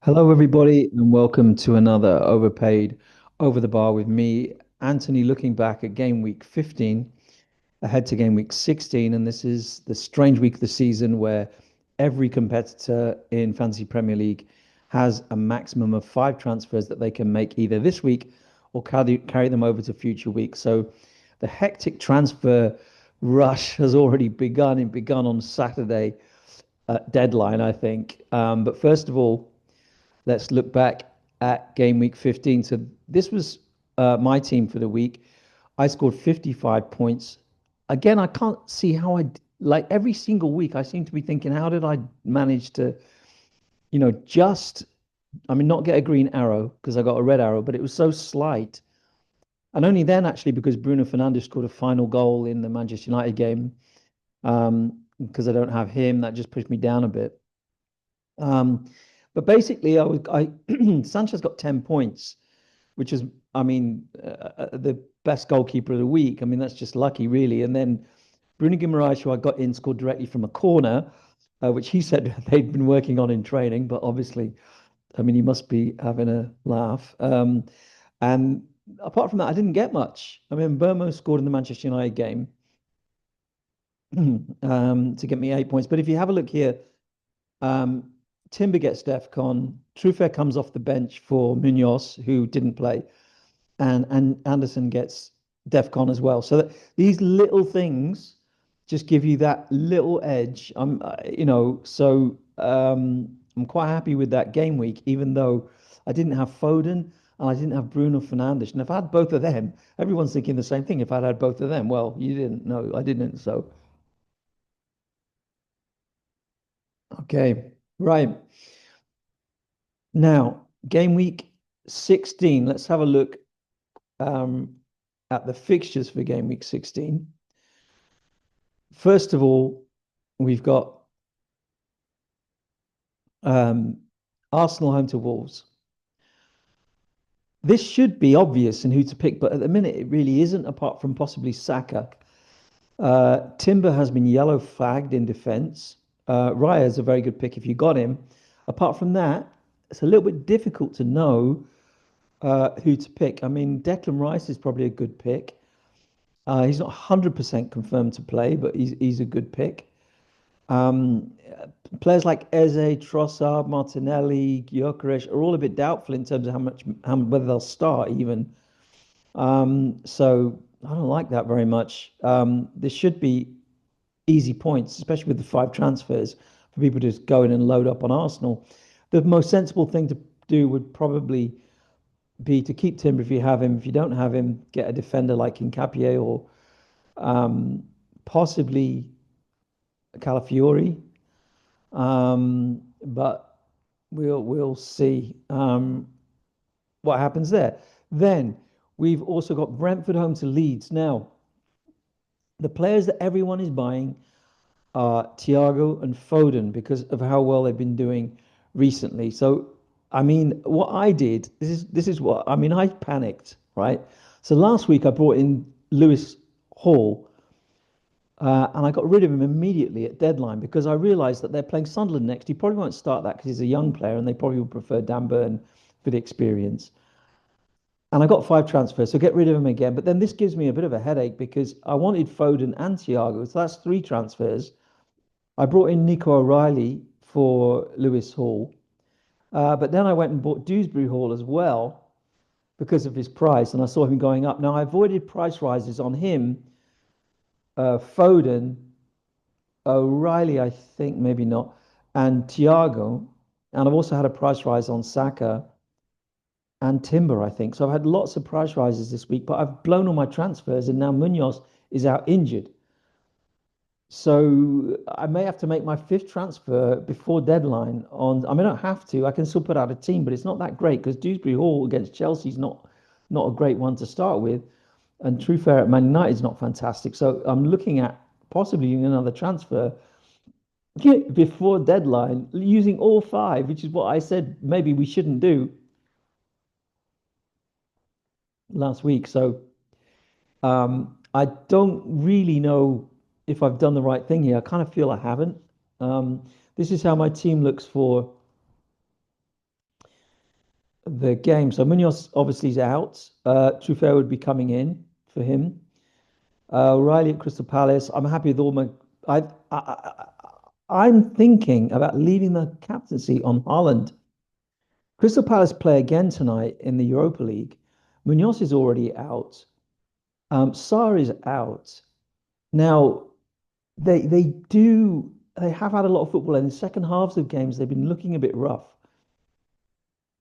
Hello, everybody, and welcome to another Overpaid Over the Bar with me, Anthony, looking back at game week 15, ahead to game week 16. And this is the strange week of the season where every competitor in Fantasy Premier League has a maximum of five transfers that they can make either this week or carry them over to future weeks. So the hectic transfer rush has already begun. It begun on Saturday deadline, I think. But first of all, let's look back at game week 15. So this was my team for the week. I scored 55 points. Again, I can't see how like every single week, I seem to be thinking, how did I manage to, just, I mean, not get a green arrow because I got a red arrow, but it was so slight. And only then, actually, because Bruno Fernandes scored a final goal in the Manchester United game, because I don't have him, that just pushed me down a bit. Um, but basically, I Sanchez got 10 points, which is, I mean, the best goalkeeper of the week. I mean, that's just lucky, really. And then Bruno Guimaraes, who I got in, scored directly from a corner, which he said they'd been working on in training. But obviously, I mean, he must be having a laugh. And apart from that, I didn't get much. I mean, Burmo scored in the Manchester United game to get me 8 points. But if you have a look here, um, Timber gets DEFCON. Truffert comes off the bench for Munoz, who didn't play, and Anderson gets DEFCON as well. So that these little things just give you that little edge. I'm quite happy with that game week, even though I didn't have Foden and I didn't have Bruno Fernandes. And if I had both of them, everyone's thinking the same thing. If I'd had both of them, well, you didn't know, I didn't. So, okay, right. Now, game week 16. Let's have a look um, at the fixtures for game week 16. First of all, we've got um, Arsenal home to Wolves. This should be obvious in who to pick, but at the minute it really isn't, apart from possibly Saka. Timber has been yellow flagged in defence. Raya is a very good pick if you got him. Apart from that, it's a little bit difficult to know who to pick. I mean, Declan Rice is probably a good pick. He's not 100% confirmed to play, but he's a good pick. Um, Players like Eze, Trossard, Martinelli, Gyökeres are all a bit doubtful in terms of whether they'll start even. So I don't like that very much. There should be easy points, especially with the five transfers, for people to just go in and load up on Arsenal. The most sensible thing to do would probably be to keep Timber if you have him. If you don't have him, get a defender like Hincapié or possibly Calafiori. But we'll see what happens there. Then we've also got Brentford home to Leeds. Now, the players that everyone is buying are Thiago and Foden because of how well they've been doing recently. So, I mean, what I did, this is what I mean, I panicked, right? So last week I brought in Lewis Hall, and I got rid of him immediately at deadline because I realised that they're playing Sunderland next. He probably won't start that because he's a young player and they probably would prefer Dan Burn for the experience. And I got five transfers, so get rid of him again. But then this gives me a bit of a headache because I wanted Foden and Thiago, so that's three transfers. I brought in Nico O'Reilly for Lewis Hall, but then I went and bought Dewsbury Hall as well because of his price, and I saw him going up. Now I avoided price rises on him, Foden, O'Reilly, I think maybe not, and Thiago. And I've also had a price rise on Saka and Timber, I think. So I've had lots of price rises this week, but I've blown all my transfers, and now Munoz is out injured. So I may have to make my fifth transfer before deadline on. I mean, I don't have to. I can still put out a team, but it's not that great because Dewsbury Hall against Chelsea is not a great one to start with, and Truffert at Man United is not fantastic. So I'm looking at possibly doing another transfer before deadline using all five, which is what I said maybe we shouldn't do last week. So I don't really know if I've done the right thing here. I kind of feel I haven't. This is how my team looks for the game. So Munoz obviously is out. Truffert would be coming in for him. O'Reilly at Crystal Palace. I'm happy with all my. I, I, I'm thinking about leaving the captaincy on Haaland. Crystal Palace play again tonight in the Europa League. Munoz is already out. Sarr is out. Now they have had a lot of football, and in second halves of games they've been looking a bit rough.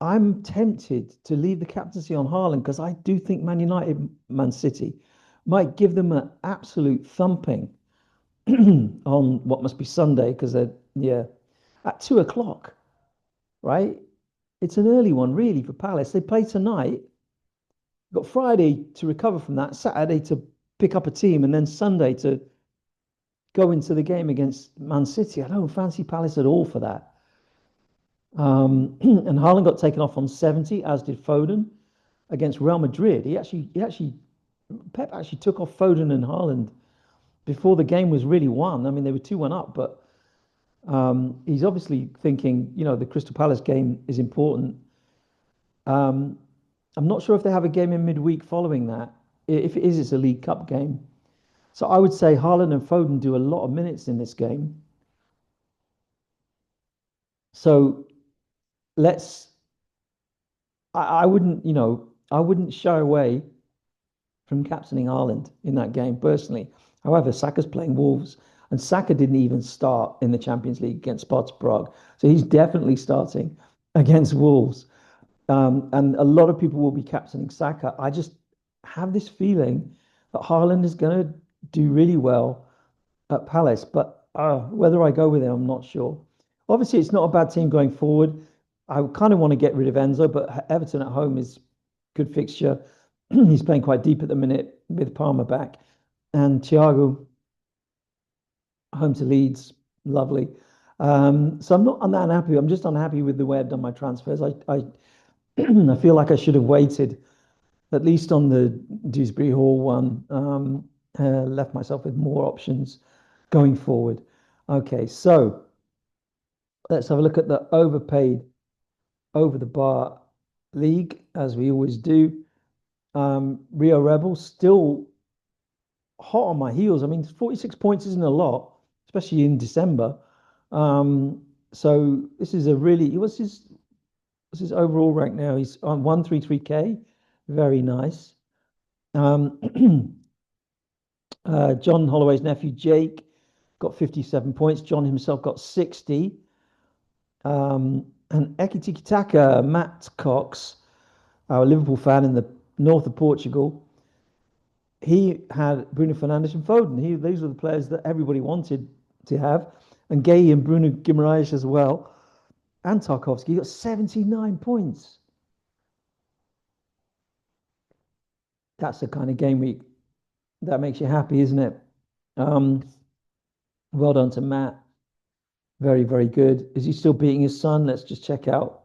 I'm tempted to leave the captaincy on Haaland because I do think Man United, Man City might give them an absolute thumping on what must be Sunday because they're yeah at 2 o'clock, right? It's an early one really for Palace. They play tonight. Got Friday to recover from that, Saturday to pick up a team, and then Sunday to go into the game against Man City. I don't fancy Palace at all for that. And Haaland got taken off on 70, as did Foden against Real Madrid. Pep actually took off Foden and Haaland before the game was really won. I mean, they were 2-1 up, but he's obviously thinking, the Crystal Palace game is important. Um, I'm not sure if they have a game in midweek following that. If it is, it's a League Cup game. So I would say Haaland and Foden do a lot of minutes in this game. So let's. I wouldn't, I wouldn't shy away from captaining Haaland in that game personally. However, Saka's playing Wolves, and Saka didn't even start in the Champions League against Sparta Prague, so he's definitely starting against Wolves. And a lot of people will be captaining Saka. I just have this feeling that Haaland is going to do really well at Palace, but whether I go with him, I'm not sure. Obviously, it's not a bad team going forward. I kind of want to get rid of Enzo, but Everton at home is good fixture. He's playing quite deep at the minute with Palmer back, and Thiago home to Leeds, lovely. So I'm not unhappy. I'm just unhappy with the way I've done my transfers. I feel like I should have waited at least on the Dewsbury Hall one. Left myself with more options going forward. Okay, so let's have a look at the overpaid over the bar league as we always do. Rio Rebels still hot on my heels. I mean, 46 points isn't a lot, especially in December. So this is a really what's his overall rank now? He's on 133K. Very nice. Um, John Holloway's nephew Jake got 57 points. John himself got 60. And Ekitiki Taka, Matt Cox, our Liverpool fan in the north of Portugal, he had Bruno Fernandes and Foden. These were the players that everybody wanted to have. And Gay and Bruno Guimaraes as well. And Tarkovsky got 79 points. That's the kind of game week that makes you happy, isn't it? Um, well done to Matt. Very, very good. Is he still beating his son? Let's just check out.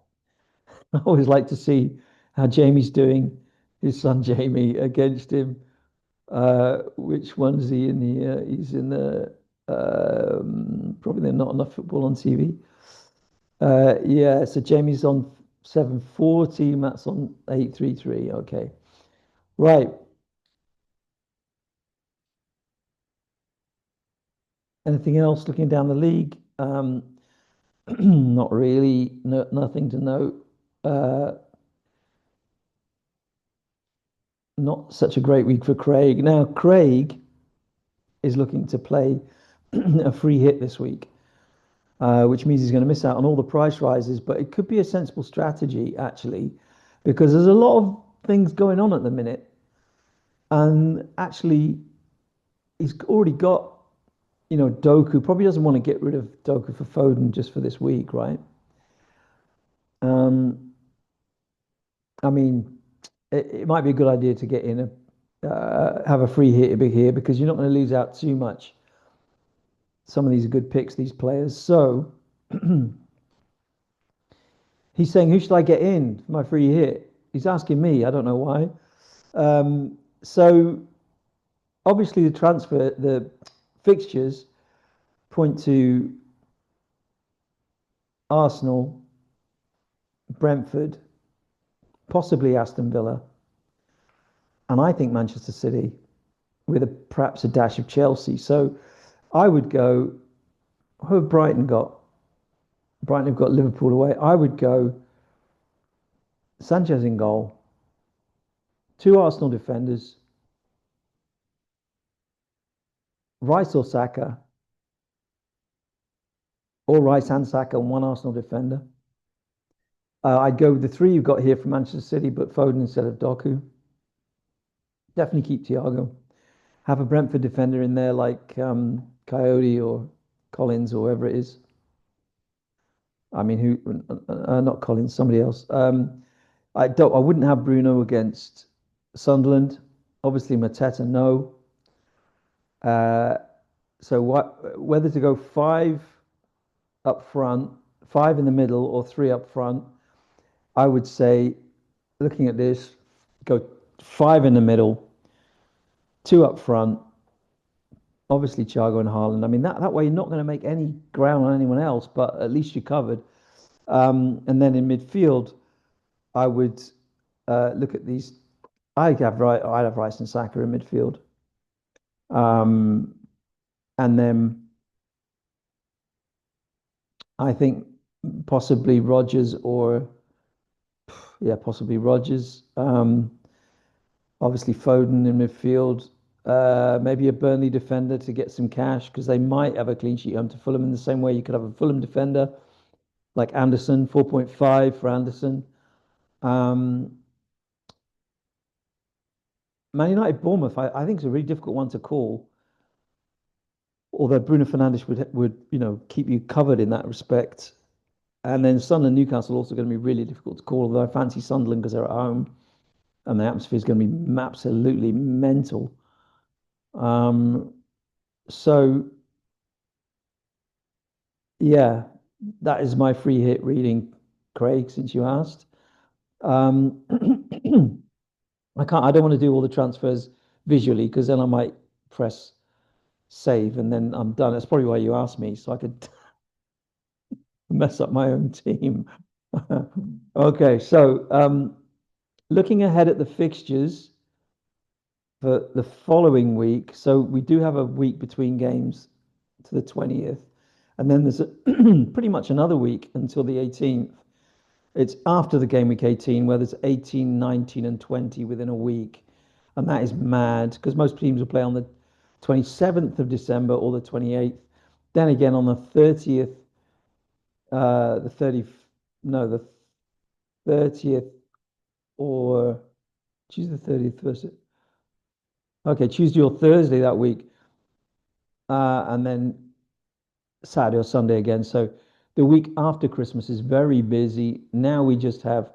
I always like to see how Jamie's doing, his son Jamie against him. Which one is he in here? He's in the probably there's not enough football on TV. Yeah, so Jamie's on 740, Matt's on 833. Okay. Right. Anything else looking down the league? Not really. No, nothing to note. Uh, not such a great week for Craig. Now, Craig is looking to play a free hit this week, which means he's going to miss out on all the price rises. But it could be a sensible strategy, actually, because there's a lot of things going on at the minute. And actually, he's already got, Doku. Probably doesn't want to get rid of Doku for Foden just for this week, right? Um, I mean, it might be a good idea to get in have a free hit a bit here because you're not going to lose out too much. Some of these are good picks, these players. So he's saying, who should I get in for my free hit? He's asking me. I don't know why. So obviously the fixtures point to Arsenal, Brentford, possibly Aston Villa, and I think Manchester City with perhaps a dash of Chelsea. So I would go. Who have Brighton got? Brighton have got Liverpool away. I would go Sanchez in goal, two Arsenal defenders, Rice or Saka, or Rice and Saka, and one Arsenal defender. I'd go with the three you've got here from Manchester City, but Foden instead of Doku. Definitely keep Thiago. Have a Brentford defender in there like Coyote or Collins or whoever it is. I mean, not Collins, somebody else. I wouldn't have Bruno against Sunderland. Obviously, Mateta, no. Uh, so whether to go five up front, five in the middle, or three up front, I would say, looking at this, go five in the middle, two up front, obviously Thiago and Haaland. I mean, that way you're not going to make any ground on anyone else, but at least you're covered. And then in midfield, I would look at these. I'd have Rice and Saka in midfield. And then I think possibly Rodgers or possibly Rodgers. Obviously Foden in midfield. Maybe a Burnley defender to get some cash because they might have a clean sheet home to Fulham in the same way you could have a Fulham defender like Anderson, 4.5 for Anderson. Man United Bournemouth, I think it's a really difficult one to call. Although Bruno Fernandes would keep you covered in that respect. And then Sunderland Newcastle also going to be really difficult to call. Although I fancy Sunderland because they're at home, and the atmosphere is going to be absolutely mental. So yeah, that is my free hit reading, Craig. Since you asked, um, I don't want to do all the transfers visually because then I might press save and then I'm done. That's probably why you asked me, so I could mess up my own team. Okay, so looking ahead at the fixtures for the following week. So we do have a week between games to the 20th, and then there's pretty much another week until the 18th. It's after the game week 18, where there's 18, 19, and 20 within a week. And that is mad because most teams will play on the 27th of December or the 28th. Then again on the 30th, the 30th, no, the 30th or Tuesday the 30th first. Okay, Tuesday or Thursday that week. And then Saturday or Sunday again. So the week after Christmas is very busy. Now we just have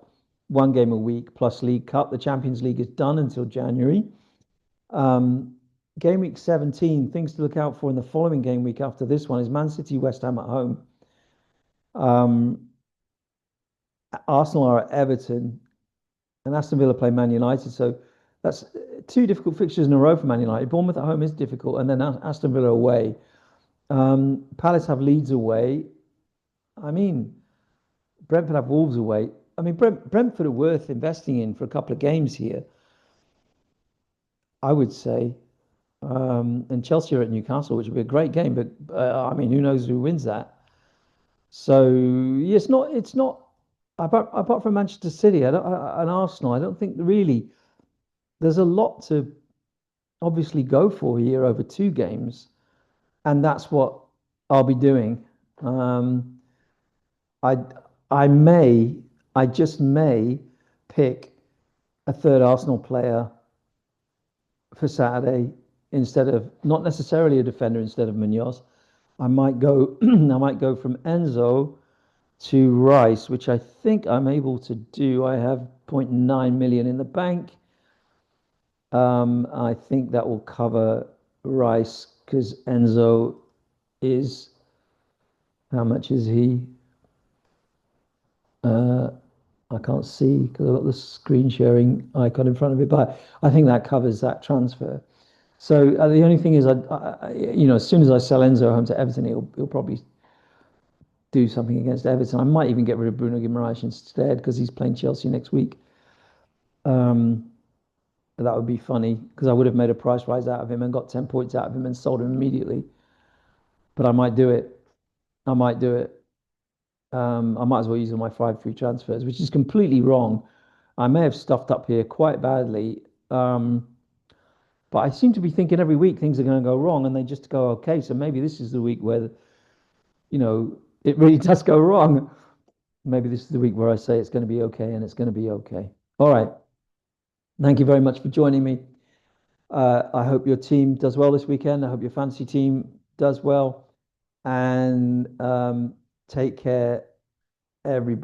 one game a week plus League Cup. The Champions League is done until January. Game week 17, things to look out for in the following game week after this one is Man City, West Ham at home. Arsenal are at Everton, and Aston Villa play Man United. So that's two difficult fixtures in a row for Man United. Bournemouth at home is difficult, and then Aston Villa away. Palace have Leeds away. I mean, Brentford have Wolves away. I mean, Brentford are worth investing in for a couple of games here, I would say. And Chelsea are at Newcastle, which would be a great game. But I mean, who knows who wins that? So yeah, it's not. Apart from Manchester City and Arsenal, I don't think really there's a lot to obviously go for here over two games, and that's what I'll be doing. I I just may pick a third Arsenal player for Saturday instead of not necessarily a defender instead of Munoz. I might go I might go from Enzo to Rice, which I think I'm able to do. I have 0.9 million in the bank. I think that will cover Rice because Enzo is, how much is he? I can't see because I've got the screen sharing icon in front of me, but I think that covers that transfer. So the only thing is, as soon as I sell Enzo home to Everton, he'll probably do something against Everton. I might even get rid of Bruno Guimaraes instead because he's playing Chelsea next week. Um, that would be funny because I would have made a price rise out of him and got 10 points out of him and sold him immediately. But I might do it. I might do it. I might as well use all my five free transfers, which is completely wrong. I may have stuffed up here quite badly. Um, but I seem to be thinking every week things are going to go wrong and they just go, okay, so maybe this is the week where, it really does go wrong. Maybe this is the week where I say it's going to be okay and it's going to be okay. All right. Thank you very much for joining me. I hope your team does well this weekend. I hope your fantasy team does well. And take care, everybody.